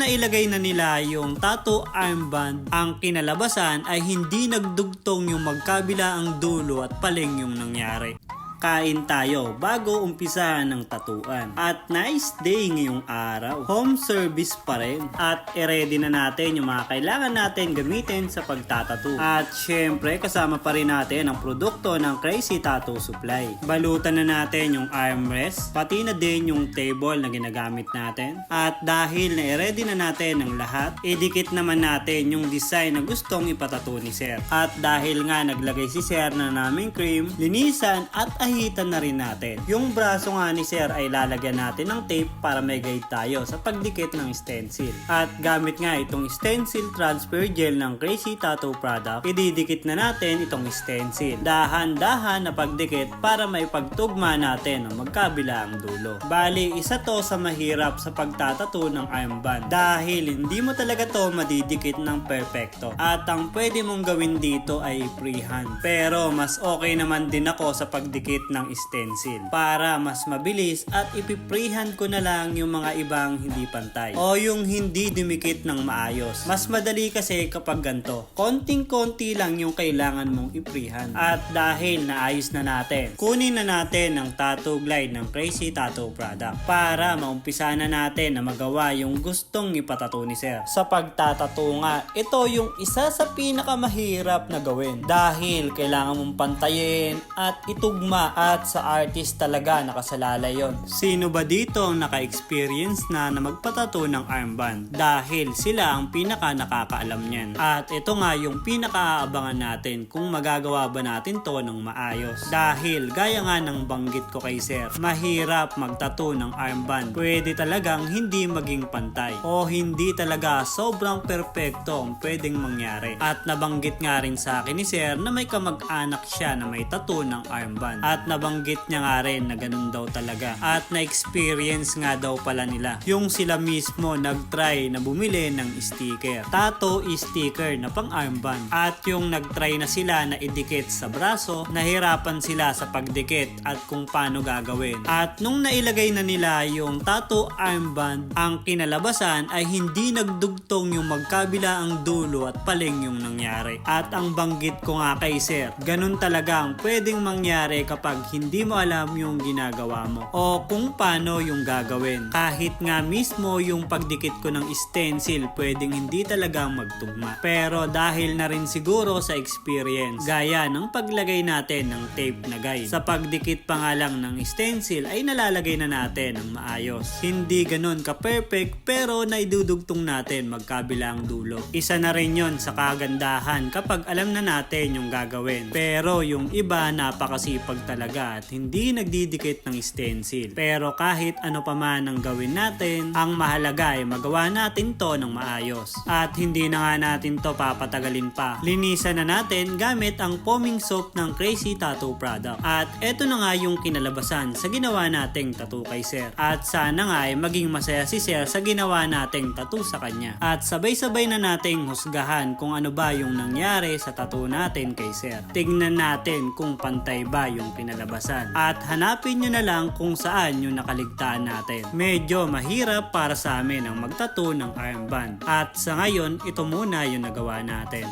nailagay na nila yung tattoo armband, ang kinalabasan ay hindi nagdugtong yung magkabila ang dulo at paling yung nangyari. Kain tayo bago umpisa ng tatuan. At nice day ngayong araw. Home service pa rin. At i-ready na natin yung mga kailangan natin gamitin sa pagtatattoo. At syempre kasama pa rin natin ang produkto ng Crazy Tattoo Supply. Balutan na natin yung armrest, pati na din yung table na ginagamit natin. At dahil na i-ready na natin ang lahat, idikit naman natin yung design na gustong ipatattoo ni Sir. At dahil nga naglagay si Sir na naming cream, linisan at ahitan na rin natin. Yung braso nga ni Sir ay lalagyan natin ng tape para may guide tayo sa pagdikit ng stencil. At gamit nga itong stencil transfer gel ng Crazy Tattoo product, ididikit na natin itong stencil. Dahan-dahan na pagdikit para may pagtugma natin ang magkabila ang dulo. Bali, isa to sa mahirap sa pagtatattoo ng armband dahil hindi mo talaga to madidikit ng perfecto. At ang pwede mong gawin dito ay freehand. Pero mas okay naman din ako sa pagdikit ng stencil para mas mabilis at ipipreehand ko na lang yung mga ibang hindi pantay o yung hindi dumikit ng maayos. Mas madali kasi kapag ganito, konting-konti lang yung kailangan mong ipreehand. At dahil naayos na natin, kunin na natin ang tattoo glide ng Crazy Tattoo product para maumpisa na natin na magawa yung gustong ipatattoo ni Sir. Sa pagtatattoo nga, ito yung isa sa pinakamahirap na gawin dahil kailangan mong pantayin at itugma at sa artist talaga nakasalalay yon. Sino ba dito ang naka-experience na magpatattoo ng armband? Dahil sila ang pinaka nakakaalam niyan. At ito nga yung pinaka-aabangan natin kung magagawa ba natin to ng maayos. Dahil gaya nga ng banggit ko kay Sir, mahirap magtattoo ng armband. Pwede talagang hindi maging pantay o hindi talaga sobrang perpekto ang pwedeng mangyari. At nabanggit nga rin sa akin ni Sir na may kamag-anak siya na may tattoo ng armband. At nabanggit niya nga rin na ganun daw talaga. At na-experience nga daw pala nila. Yung sila mismo nag-try na bumili ng sticker. Tattoo sticker na pang armband. At yung nag-try na sila na idikit sa braso, nahirapan sila sa pagdikit at kung paano gagawin. At nung nailagay na nila yung tattoo armband, ang kinalabasan ay hindi nagdugtong yung magkabila ang dulo at paling yung nangyari. At ang banggit ko nga kay Sir, ganun talaga ang pwedeng mangyari kapag hindi mo alam yung ginagawa mo o kung paano yung gagawin. Kahit nga mismo yung pagdikit ko ng stencil pwedeng hindi talaga magtugma. Pero dahil na rin siguro sa experience, gaya ng paglagay natin ng tape na guide, sa pagdikit pa nga lang ng stencil ay nalalagay na natin ng maayos. Hindi ganun ka-perfect pero naidudugtong natin magkabilang dulo. Isa na rin yon sa kagandahan kapag alam na natin yung gagawin. Pero yung iba napakasipag talaga at hindi nagdidikit ng stencil. Pero kahit ano pa man ang gawin natin, ang mahalaga ay magawa natin to ng maayos. At hindi na nga natin to papatagalin pa. Linisan na natin gamit ang foaming soap ng Crazy Tattoo product. At eto na nga yung kinalabasan sa ginawa nating tattoo kay Sir. At sana nga ay maging masaya si Sir sa ginawa nating tattoo sa kanya. At sabay-sabay na nating husgahan kung ano ba yung nangyari sa tattoo natin kay Sir. Tignan natin kung pantay ba yung kinalabasan. At hanapin nyo na lang kung saan yung nakaligtaan natin. Medyo mahirap para sa amin ang magtattoo ng armband. At sa ngayon, ito muna yung nagawa natin.